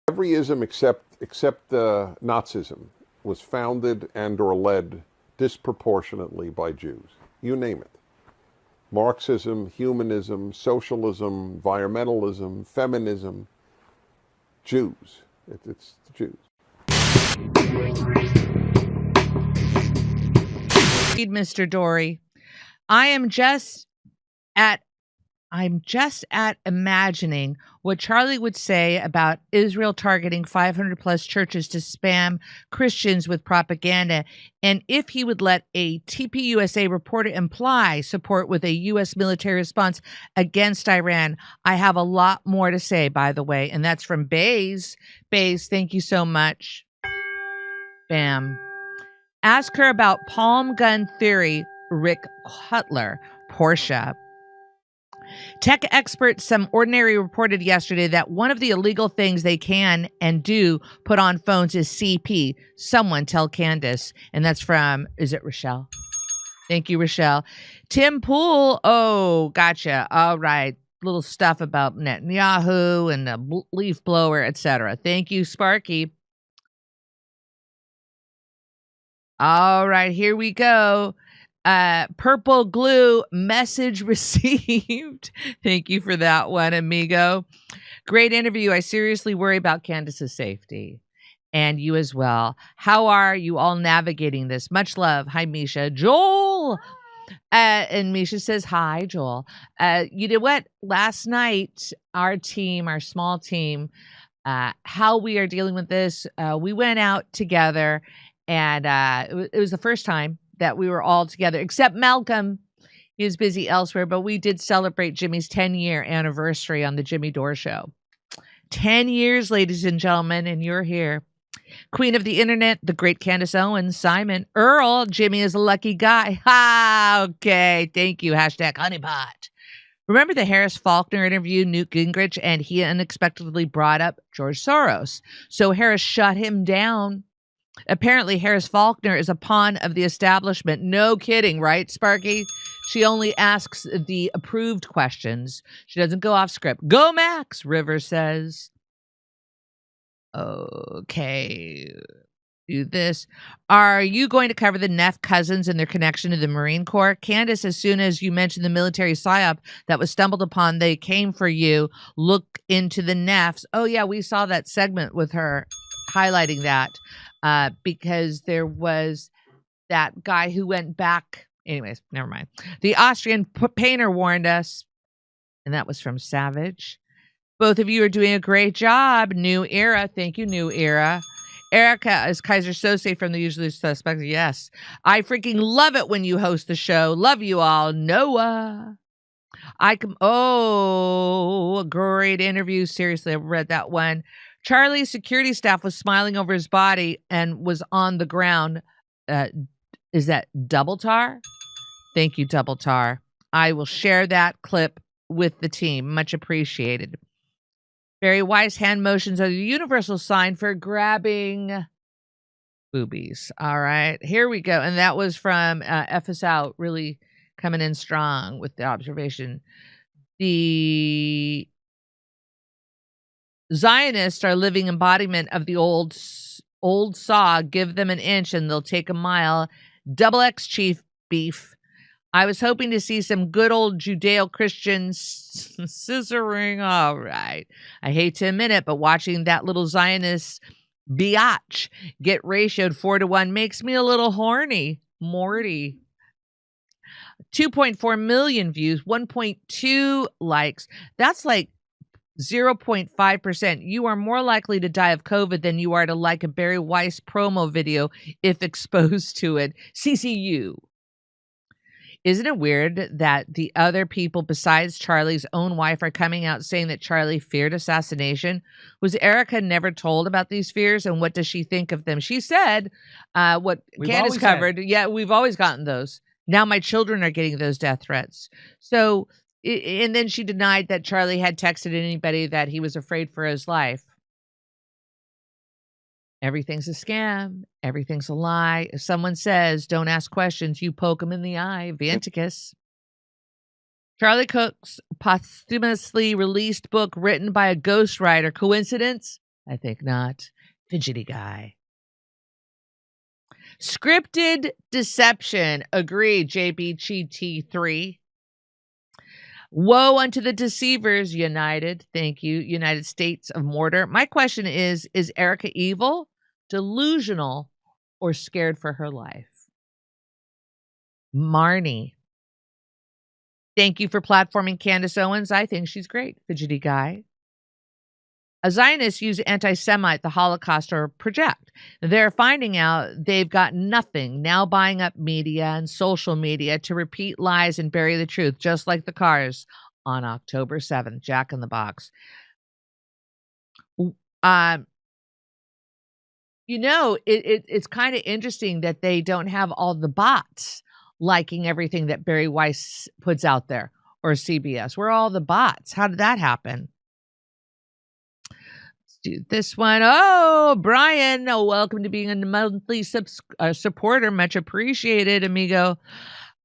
Every ism except Nazism was founded and or led disproportionately by Jews. You name it. Marxism, humanism, socialism, environmentalism, feminism, Jews. It's the Jews. Mr. Dore, I'm just at imagining what Charlie would say about Israel targeting 500 plus churches to spam Christians with propaganda, and if he would let a TPUSA reporter imply support with a U.S. military response against Iran. I have a lot more to say, by the way, and that's from Bays. Bays, thank you so much. Bam. Ask her about palm gun theory, Rick Cutler, Porsche. Tech experts Some Ordinary reported yesterday that one of the illegal things they can and do put on phones is CP. Someone tell Candace. And that's from, is it Rochelle? Thank you, Rochelle. Tim Pool. Oh, gotcha. All right. Little stuff about Netanyahu and the leaf blower, etc. Thank you, Sparky. All right, here we go. Purple glue message received. Thank you for that one, amigo. Great interview. I seriously worry about Candace's safety and you as well. How are you all navigating this? Much love. Hi, Misha. Joel. And Misha says, hi, Joel. You know what? Last night, our small team, how we are dealing with this, we went out together and it was the first time that we were all together, except Malcolm. He was busy elsewhere, but we did celebrate Jimmy's 10-year anniversary on the Jimmy Dore Show. 10 years, ladies and gentlemen, and you're here. Queen of the Internet, the great Candace Owens, Simon, Earl, Jimmy is a lucky guy. Ha, okay, thank you, hashtag honeypot. Remember the Harris Faulkner interview, Newt Gingrich, and he unexpectedly brought up George Soros. So Harris shut him down. Apparently, Harris Faulkner is a pawn of the establishment. No kidding, right, Sparky? She only asks the approved questions. She doesn't go off script. Go, Max, River says. Okay, do this. Are you going to cover the Neff cousins and their connection to the Marine Corps? Candace, as soon as you mentioned the military psyop that was stumbled upon, they came for you. Look into the Neffs. Oh, yeah, we saw that segment with her highlighting that. Because there was that guy who went back. Anyways, never mind. The Austrian painter warned us, and that was from Savage. Both of you are doing a great job. New Era. Thank you, New Era. Erica is Kaiser Sose from The Usually Suspects. Yes. I freaking love it when you host the show. Love you all. Noah. A great interview. Seriously, I read that one. Charlie's security staff was smiling over his body and was on the ground. Is that Double Tar? Thank you, Double Tar. I will share that clip with the team. Much appreciated. Very wise hand motions are the universal sign for grabbing boobies. All right, here we go. And that was from F Us Out, really coming in strong with the observation. The Zionists are living embodiment of the old saw. Give them an inch and they'll take a mile. Double X Chief beef. I was hoping to see some good old Judeo-Christian scissoring. All right. I hate to admit it, but watching that little Zionist biatch get ratioed 4-1 makes me a little horny. Morty. 2.4 million views, 1.2 likes. That's like 0.5%. You are more likely to die of COVID than you are to like a Barry Weiss promo video if exposed to it. CCU. Isn't it weird that the other people besides Charlie's own wife are coming out saying that Charlie feared assassination? Was Erica never told about these fears, and what does she think of them? She said what Candace covered. Yeah, we've always gotten those. Now my children are getting those death threats. So and then she denied that Charlie had texted anybody that he was afraid for his life. Everything's a scam. Everything's a lie. If someone says, don't ask questions, you poke them in the eye. Vanticus. Charlie Cook's posthumously released book written by a ghostwriter. Coincidence? I think not. Fidgety guy. Scripted deception. Agreed, JBGT3. Woe unto the deceivers, United. Thank you, United States of Mortar. My question is Erica evil, delusional, or scared for her life? Marnie. Thank you for platforming Candace Owens. I think she's great. Fidgety guy. A Zionist use anti-Semite, the Holocaust, or project. They're finding out they've got nothing, now buying up media and social media to repeat lies and bury the truth, just like the cars on October 7th. Jack in the Box. It's kind of interesting that they don't have all the bots liking everything that Barry Weiss puts out there, or CBS. Where are all the bots? How did that happen? Do this one. Oh, Brian, welcome to being a monthly supporter. Much appreciated, amigo.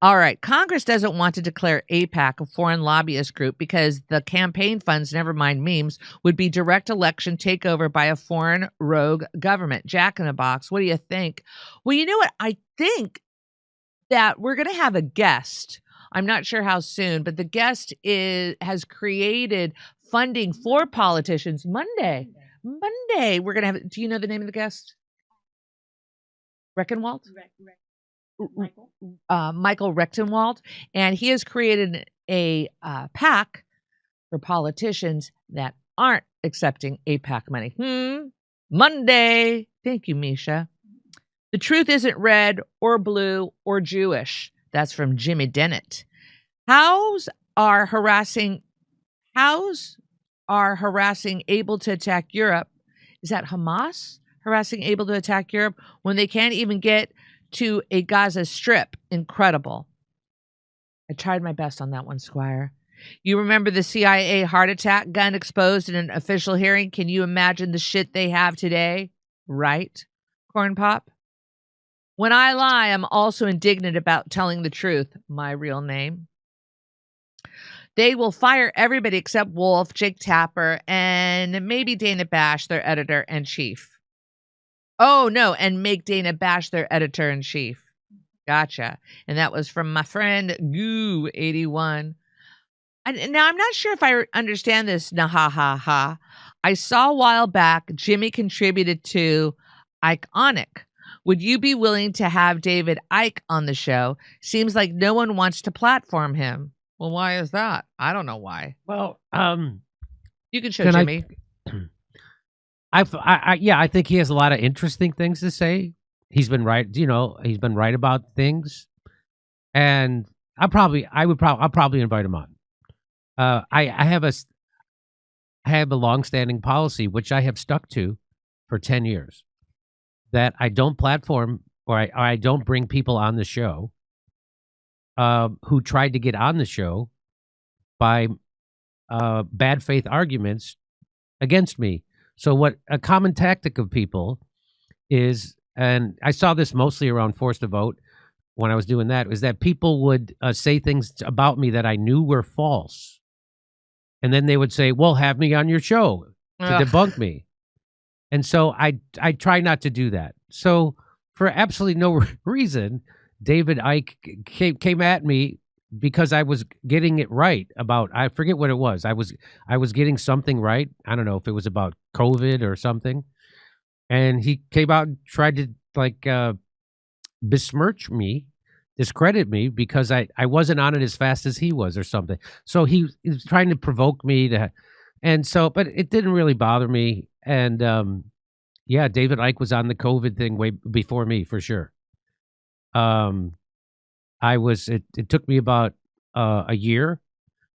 All right. Congress doesn't want to declare AIPAC a foreign lobbyist group because the campaign funds, never mind memes, would be direct election takeover by a foreign rogue government. Jack in the Box. What do you think? Well, you know what? I think that we're going to have a guest. I'm not sure how soon, but the guest has created funding for politicians. Monday. We're going to have, do you know the name of the guest? Reckenwald? Michael Rechtenwald. And he has created a PAC for politicians that aren't accepting AIPAC money. Monday. Thank you, Misha. The truth isn't red or blue or Jewish. That's from Jimmy Dennett. Hows are harassing able to attack Europe? Is that Hamas harassing able to attack Europe when they can't even get to a Gaza Strip? Incredible. I tried my best on that one, Squire. You remember the CIA heart attack gun exposed in an official hearing? Can you imagine the shit they have today? Right? Corn Pop? When I lie, I'm also indignant about telling the truth. My real name. They will fire everybody except Wolf, Jake Tapper, and maybe Dana Bash, their editor-in-chief. Oh, no, and make Dana Bash their editor-in-chief. Gotcha. And that was from my friend Goo81. Now, I'm not sure if I understand this. Nah. I saw a while back Jimmy contributed to Iconic. Would you be willing to have David Icke on the show? Seems like no one wants to platform him. Well, why is that? I don't know why. Well, you can show Jimmy. I think he has a lot of interesting things to say. He's been right, he's been right about things, and I'll probably invite him on. I have a long-standing policy which I have stuck to for 10 years that I don't platform or I don't bring people on the show who tried to get on the show by bad faith arguments against me. So what a common tactic of people is, and I saw this mostly around Forced to Vote when I was doing that, is that people would say things about me that I knew were false. And then they would say, well, have me on your show to debunk me. And so I try not to do that. So for absolutely no reason, David Icke came at me because I was getting it right about, I forget what it was. I was getting something right. I don't know if it was about COVID or something. And he came out and tried to besmirch me, discredit me because I wasn't on it as fast as he was or something. So he was trying to provoke me to, and so, but it didn't really bother me. And yeah, David Icke was on the COVID thing way before me for sure. It took me about a year.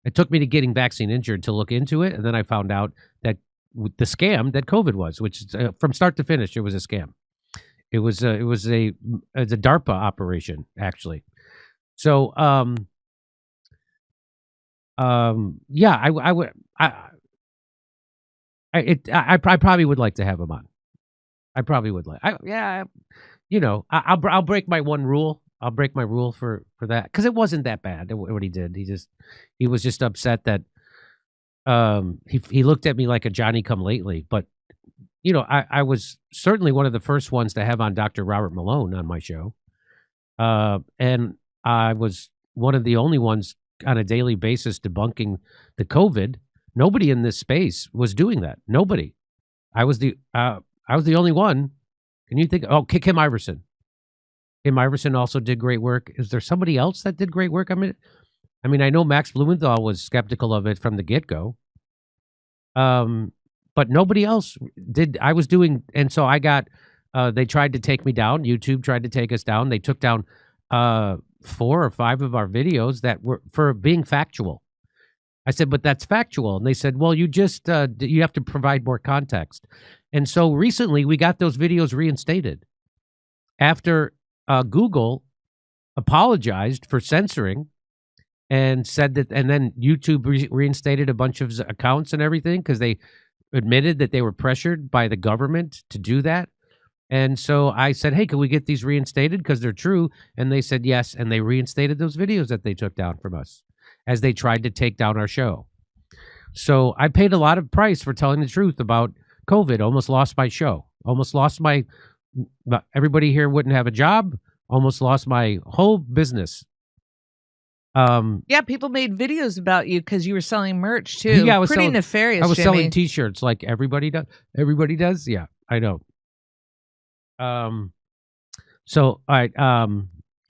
It took me to getting vaccine injured to look into it. And then I found out that the scam that COVID was, which from start to finish, it was a scam. It was a DARPA operation, actually. So, yeah, I probably would like to have him on. I probably would like, I'll break my one rule. I'll break my rule for that because it wasn't that bad what he did. He was just upset that he looked at me like a Johnny come lately. But you know, I was certainly one of the first ones to have on Dr. Robert Malone on my show. And I was one of the only ones on a daily basis debunking the COVID. Nobody in this space was doing that. Nobody. I was the only one. Can you think? Oh, Kim Iverson. Kim Iverson also did great work. Is there somebody else that did great work? I mean, I know Max Blumenthal was skeptical of it from the get-go. But nobody else did. I was doing, and so I got, they tried to take me down. YouTube tried to take us down. They took down 4 or 5 of our videos that were for being factual. I said, but that's factual. And they said, well, you just, you have to provide more context. And so recently we got those videos reinstated after Google apologized for censoring and said that, and then YouTube reinstated a bunch of accounts and everything because they admitted that they were pressured by the government to do that. And so I said, hey, can we get these reinstated because they're true? And they said yes, and they reinstated those videos that they took down from us as they tried to take down our show. So I paid a lot of price for telling the truth about COVID. Almost lost my show. Almost lost my, everybody here wouldn't have a job. Almost lost my whole business. Yeah, people made videos about you because you were selling merch too. Yeah, I was pretty selling, nefarious. I was Jimmy. selling T-shirts like everybody does. Everybody does. Yeah, I know. So all right.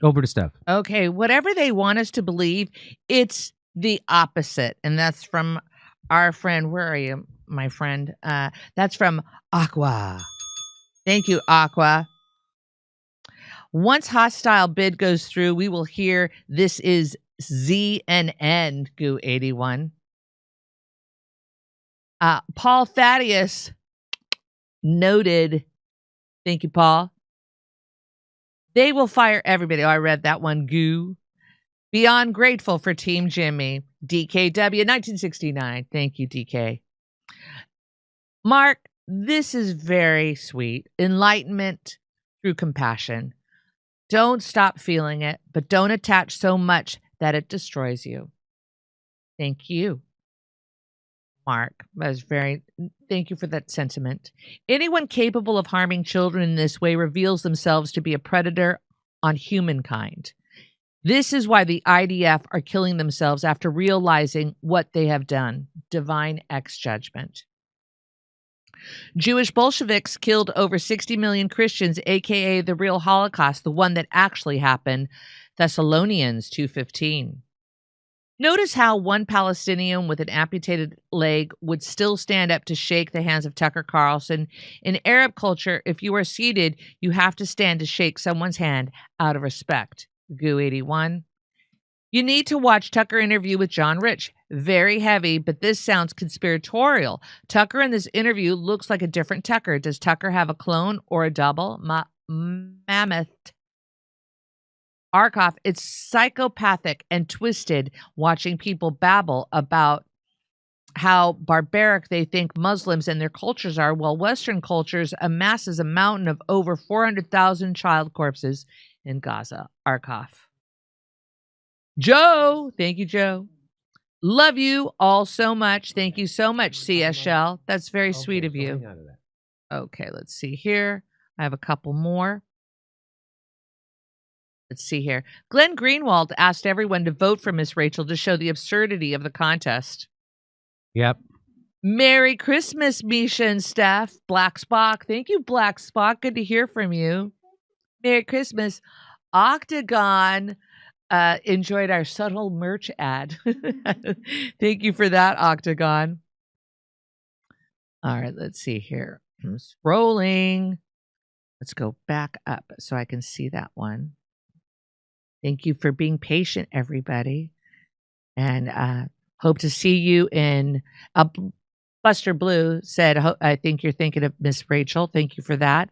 Over to Steph. Okay, whatever they want us to believe, it's the opposite, and that's from our friend. Where are you, my friend? That's from Aqua. Thank you, Aqua. Once hostile bid goes through, we will hear this is ZNN, Goo81. Paul Thaddeus noted, thank you, Paul. They will fire everybody. Oh, I read that one, Goo. Beyond grateful for Team Jimmy. DKW 1969. Thank you, DK. Mark, this is very sweet. Enlightenment through compassion. Don't stop feeling it, but don't attach so much that it destroys you. Thank you, Mark. That was thank you for that sentiment. Anyone capable of harming children in this way reveals themselves to be a predator on humankind. This is why the IDF are killing themselves after realizing what they have done. Divine X judgment. Jewish Bolsheviks killed over 60 million Christians, aka the real Holocaust, the one that actually happened. Thessalonians 2:15. Notice how one Palestinian with an amputated leg would still stand up to shake the hands of Tucker Carlson. In Arab culture, if you are seated, you have to stand to shake someone's hand out of respect. Goo81. You need to watch Tucker interview with John Rich. Very heavy, but this sounds conspiratorial. Tucker in this interview looks like a different Tucker. Does Tucker have a clone or a double? Mammoth. Arkoff, it's psychopathic and twisted watching people babble about how barbaric they think Muslims and their cultures are, while Western cultures amasses a mountain of over 400,000 child corpses in Gaza. Arkoff. Joe, thank you, Joe. Love you all so much. Thank you so much, CSL. That's very sweet of you. Okay, let's see here. I have a couple more. Let's see here. Glenn Greenwald asked everyone to vote for Miss Rachel to show the absurdity of the contest. Yep. Merry Christmas, Misha and Steph. Black Spock. Thank you, Black Spock. Good to hear from you. Merry Christmas. Octagon enjoyed our subtle merch ad. Thank you for that, Octagon. All right, let's see here. I'm scrolling. Let's go back up so I can see that one. Thank you for being patient, everybody. And hope to see you in... Buster Blue said, I think you're thinking of Miss Rachel. Thank you for that.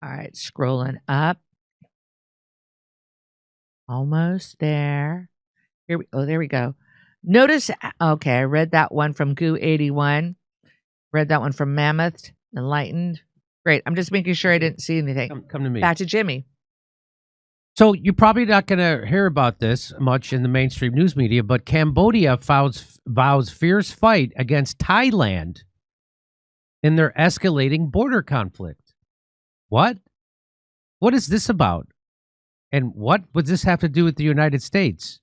All right, scrolling up. Almost there. There we go. Notice, okay, I read that one from Goo81. Read that one from Mammoth. Enlightened. Great. I'm just making sure I didn't see anything. Come to me. Back to Jimmy. So you're probably not going to hear about this much in the mainstream news media, but Cambodia vows fierce fight against Thailand in their escalating border conflict. What? What is this about? And what would this have to do with the United States?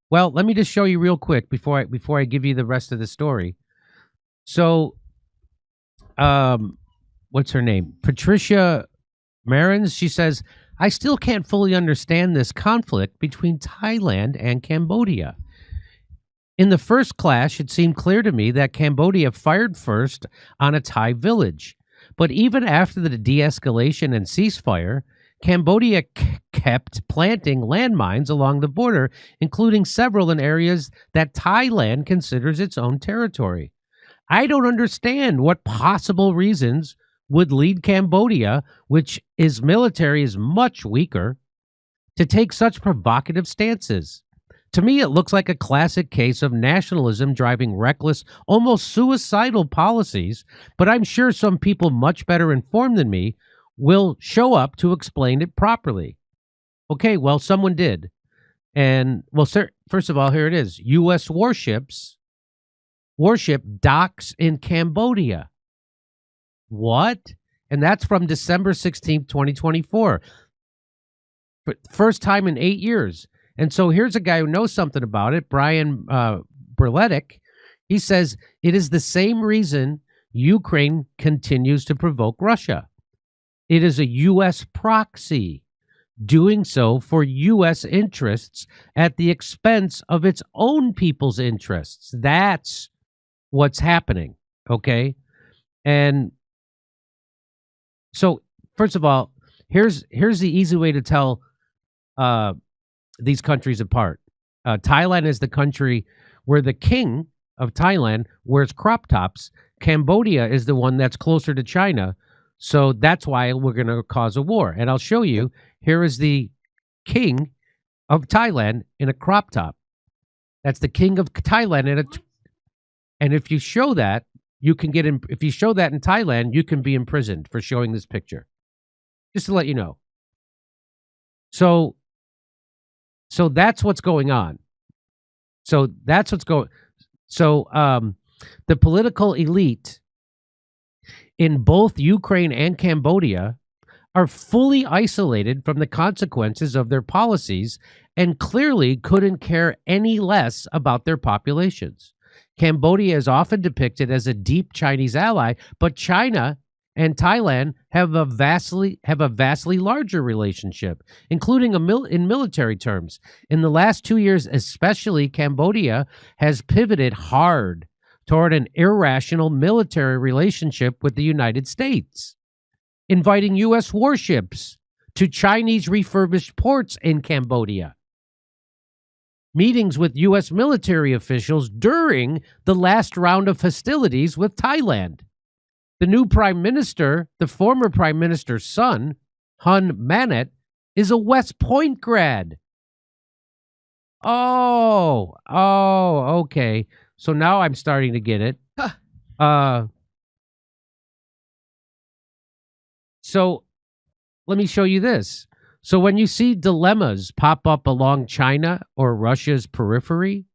Well, let me just show you real quick before I give you the rest of the story. So, what's her name? Patricia Marins. She says, I still can't fully understand this conflict between Thailand and Cambodia. In the first clash, it seemed clear to me that Cambodia fired first on a Thai village. But even after the de-escalation and ceasefire, Cambodia kept planting landmines along the border, including several in areas that Thailand considers its own territory. I don't understand what possible reasons would lead Cambodia, which its military is much weaker, to take such provocative stances. To me, it looks like a classic case of nationalism driving reckless, almost suicidal policies, but I'm sure some people much better informed than me will show up to explain it properly. Okay, well, someone did. And, well, sir, first of all, here it is. U.S. warship docks in Cambodia. What? And that's from December 16th, 2024. First time in 8 years. And so here's a guy who knows something about it, Brian Berletic. He says, it is the same reason Ukraine continues to provoke Russia. It is a U.S. proxy doing so for U.S. interests at the expense of its own people's interests. That's what's happening, okay? And so, first of all, here's the easy way to tell these countries apart. Thailand is the country where the king of Thailand wears crop tops. Cambodia is the one that's closer to China. So that's why we're going to cause a war. And I'll show you. Here is the king of Thailand in a crop top. That's the king of Thailand. And if you show that, you can get in. If you show that in Thailand, you can be imprisoned for showing this picture. Just to let you know. So that's what's going on. So the political elite in both Ukraine and Cambodia are fully isolated from the consequences of their policies and clearly couldn't care any less about their populations. Cambodia is often depicted as a deep Chinese ally, but China and Thailand have a vastly larger relationship, including in military terms. In the last 2 years, especially, Cambodia has pivoted hard toward an irrational military relationship with the United States, inviting U.S. warships to Chinese refurbished ports in Cambodia, meetings with U.S. military officials during the last round of hostilities with Thailand. The new prime minister, the former prime minister's son, Hun Manet, is a West Point grad. Oh, okay. So now I'm starting to get it. So let me show you this. So when you see dilemmas pop up along China or Russia's periphery,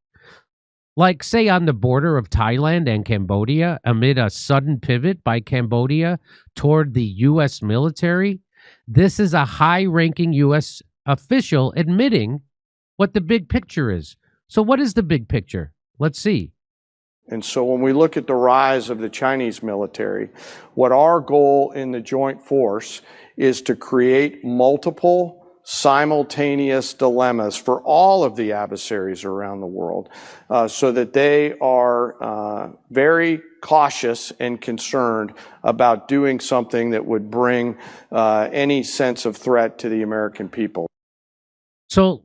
like, say, on the border of Thailand and Cambodia, amid a sudden pivot by Cambodia toward the U.S. military, this is a high-ranking U.S. official admitting what the big picture is. So what is the big picture? Let's see. And so when we look at the rise of the Chinese military, what our goal in the joint force is to create multiple simultaneous dilemmas for all of the adversaries around the world, so that they are very cautious and concerned about doing something that would bring any sense of threat to the American people. So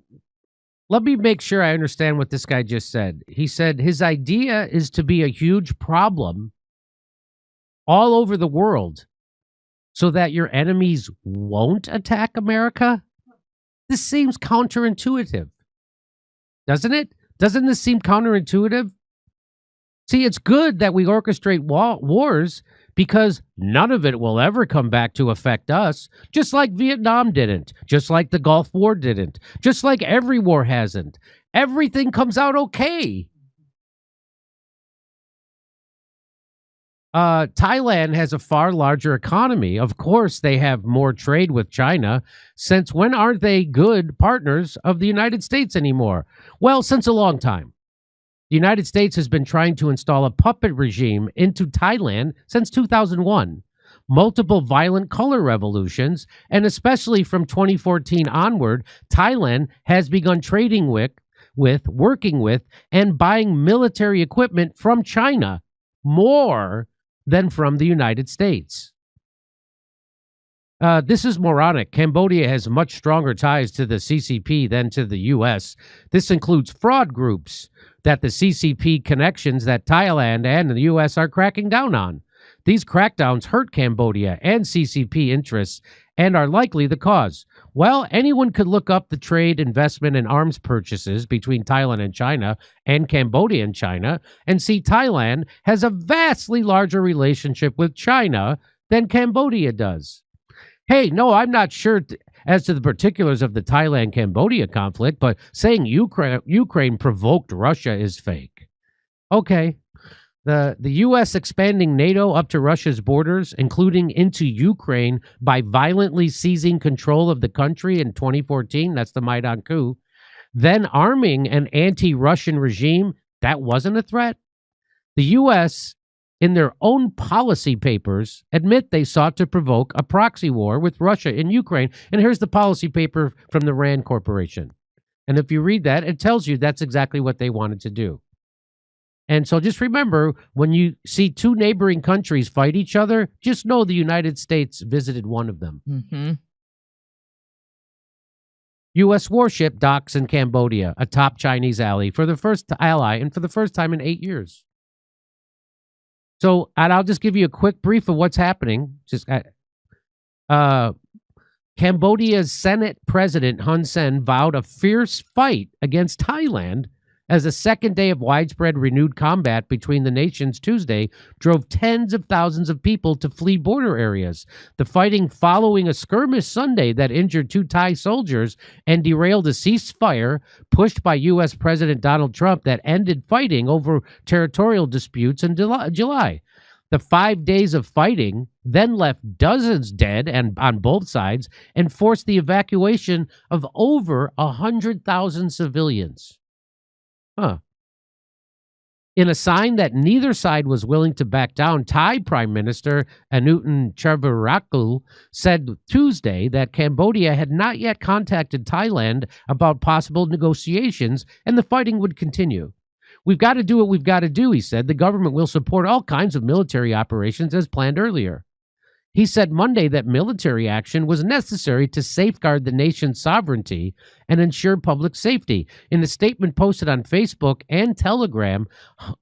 let me make sure I understand what this guy just said. He said his idea is to be a huge problem all over the world so that your enemies won't attack America. This seems counterintuitive, doesn't it? Doesn't this seem counterintuitive? See, it's good that we orchestrate wars because none of it will ever come back to affect us, just like Vietnam didn't, just like the Gulf War didn't, just like every war hasn't. Everything comes out okay. Thailand has a far larger economy. Of course, they have more trade with China. Since when aren't they good partners of the United States anymore? Well, since a long time. The United States has been trying to install a puppet regime into Thailand since 2001. Multiple violent color revolutions, and especially from 2014 onward, Thailand has begun trading with, working with, and buying military equipment from China more than from the United States. This is moronic. Cambodia has much stronger ties to the CCP than to the U.S. This includes fraud groups that the CCP connections that Thailand and the U.S. are cracking down on. These crackdowns hurt Cambodia and CCP interests and are likely the cause. Well, anyone could look up the trade, investment, and arms purchases between Thailand and China and Cambodia and China and see Thailand has a vastly larger relationship with China than Cambodia does. Hey, no, I'm not sure as to the particulars of the Thailand-Cambodia conflict, but saying Ukraine provoked Russia is fake. Okay. The U.S. expanding NATO up to Russia's borders, including into Ukraine, by violently seizing control of the country in 2014, that's the Maidan coup, then arming an anti-Russian regime, that wasn't a threat. The U.S., in their own policy papers, admit they sought to provoke a proxy war with Russia in Ukraine. And here's the policy paper from the RAND Corporation. And if you read that, it tells you that's exactly what they wanted to do. And so just remember, when you see two neighboring countries fight each other, just know the United States visited one of them. Mm-hmm. U.S. warship docks in Cambodia, a top Chinese ally, and for the first time in 8 years. So, and I'll just give you a quick brief of what's happening. Cambodia's Senate President Hun Sen vowed a fierce fight against Thailand as a second day of widespread renewed combat between the nations Tuesday drove tens of thousands of people to flee border areas. The fighting following a skirmish Sunday that injured 2 Thai soldiers and derailed a ceasefire pushed by U.S. President Donald Trump that ended fighting over territorial disputes in July. The 5 days of fighting then left dozens dead and on both sides and forced the evacuation of over 100,000 civilians. In a sign that neither side was willing to back down, Thai Prime Minister Anuthan Charnvirakul said Tuesday that Cambodia had not yet contacted Thailand about possible negotiations and the fighting would continue. We've got to do what we've got to do, he said. The government will support all kinds of military operations as planned earlier. He said Monday that military action was necessary to safeguard the nation's sovereignty and ensure public safety. In a statement posted on Facebook and Telegram,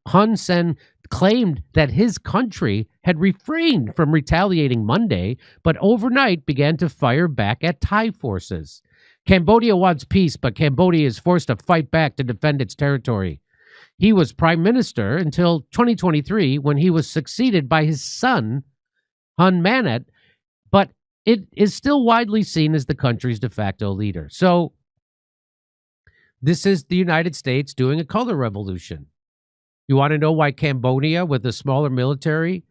Hun Sen claimed that his country had refrained from retaliating Monday, but overnight began to fire back at Thai forces. Cambodia wants peace, but Cambodia is forced to fight back to defend its territory. He was prime minister until 2023 when he was succeeded by his son, Hun Manet, but it is still widely seen as the country's de facto leader. So this is the United States doing a color revolution. You want to know why Cambodia, with a smaller military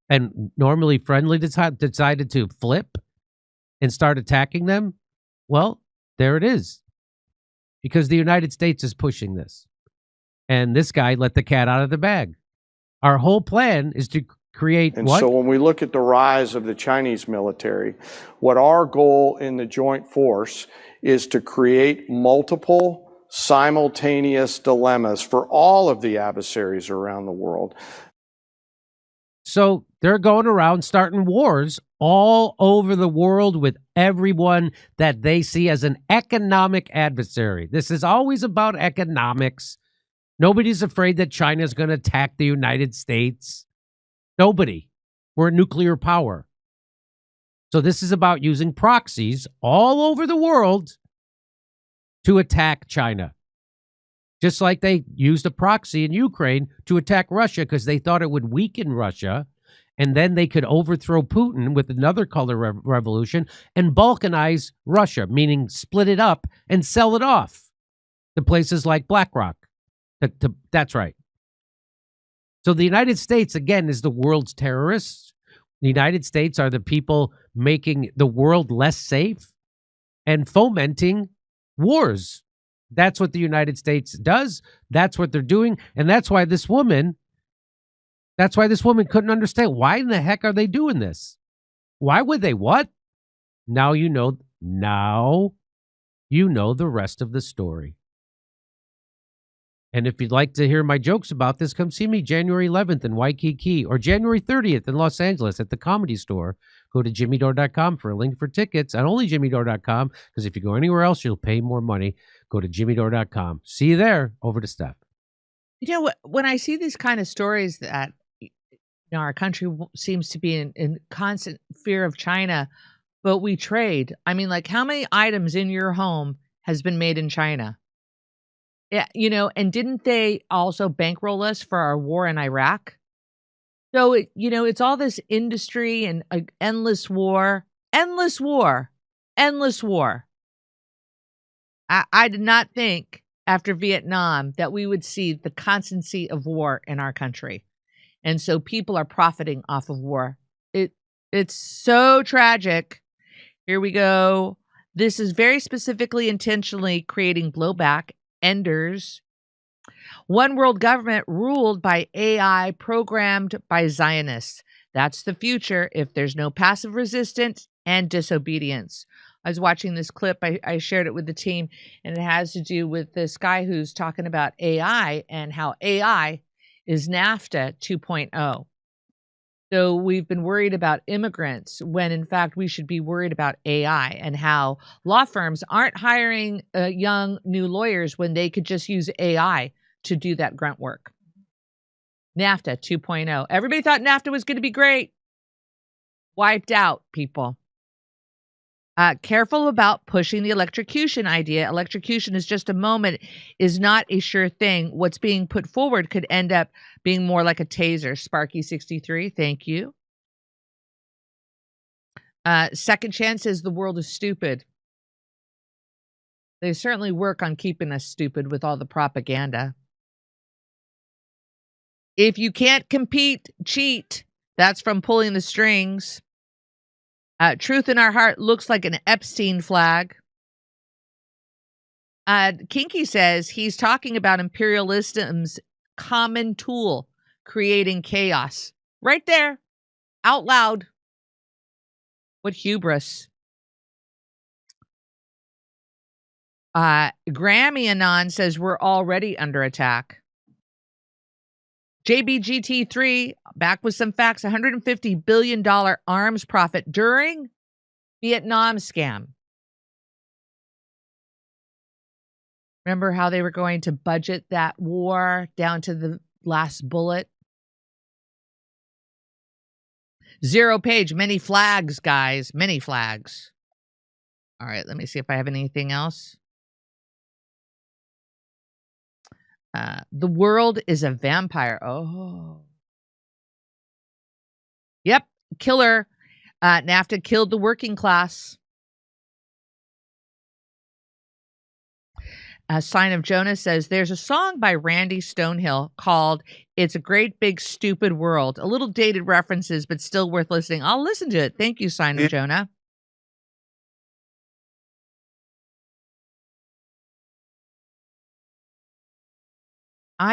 and normally friendly, decided to flip and start attacking them? Well, there it is. Because the United States is pushing this. And this guy let the cat out of the bag. Our whole plan is to create and what? So when we look at the rise of the Chinese military, what our goal in the joint force is to create multiple simultaneous dilemmas for all of the adversaries around the world. So they're going around starting wars all over the world with everyone that they see as an economic adversary. This is always about economics. Nobody's afraid that China is going to attack the United States. Nobody. We're a nuclear power. So this is about using proxies all over the world to attack China. Just like they used a proxy in Ukraine to attack Russia because they thought it would weaken Russia, and then they could overthrow Putin with another color revolution and balkanize Russia, meaning split it up and sell it off to places like BlackRock. That's right. So the United States, again, is the world's terrorists. The United States are the people making the world less safe and fomenting wars. That's what the United States does. That's what they're doing. And that's why this woman couldn't understand. Why in the heck are they doing this? Why would they what? Now you know the rest of the story. And if you'd like to hear my jokes about this, come see me January 11th in Waikiki or January 30th in Los Angeles at the Comedy Store. Go to jimmydore.com for a link for tickets, and only jimmydore.com, because if you go anywhere else, you'll pay more money. Go to jimmydore.com. See you there. Over to Steph. You know, when I see these kind of stories that our country seems to be in constant fear of China, but we trade. I mean, like, how many items in your home has been made in China? Yeah, and didn't they also bankroll us for our war in Iraq? So, it's all this industry and endless war. I did not think after Vietnam that we would see the constancy of war in our country. And so people are profiting off of war. It's so tragic. Here we go. This is very specifically intentionally creating blowback. Enders. One world government ruled by AI programmed by Zionists. That's the future if there's no passive resistance and disobedience. I was watching this clip. I shared it with the team, and it has to do with this guy who's talking about AI and how AI is NAFTA 2.0. So we've been worried about immigrants when, in fact, we should be worried about AI and how law firms aren't hiring young new lawyers when they could just use AI to do that grunt work. NAFTA 2.0. Everybody thought NAFTA was going to be great. Wiped out, people. Careful about pushing the electrocution idea. Electrocution is just a moment, is not a sure thing. What's being put forward could end up being more like a taser. Sparky63, thank you. Second Chance says the world is stupid. They certainly work on keeping us stupid with all the propaganda. If you can't compete, cheat. That's from Pulling the Strings. Truth in Our Heart looks like an Epstein flag. Kinky says he's talking about imperialism's common tool, creating chaos. Right there, out loud. What hubris. Grammy Anon says we're already under attack. JBGT3, back with some facts, $150 billion arms profit during Vietnam scam. Remember how they were going to budget that war down to the last bullet? Zero page, many flags, guys, many flags. All right, let me see if I have anything else. The world is a vampire. Oh. Yep. Killer. NAFTA killed the working class. Sign of Jonah says there's a song by Randy Stonehill called It's a Great Big Stupid World. A little dated references, but still worth listening. I'll listen to it. Thank you, Sign of Jonah.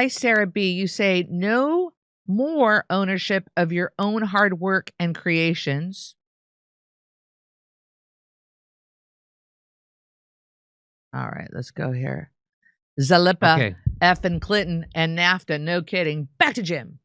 Sarah B., you say no more ownership of your own hard work and creations. All right, let's go here. Zalipa, Okay. F and Clinton, and NAFTA. No kidding. Back to Jim.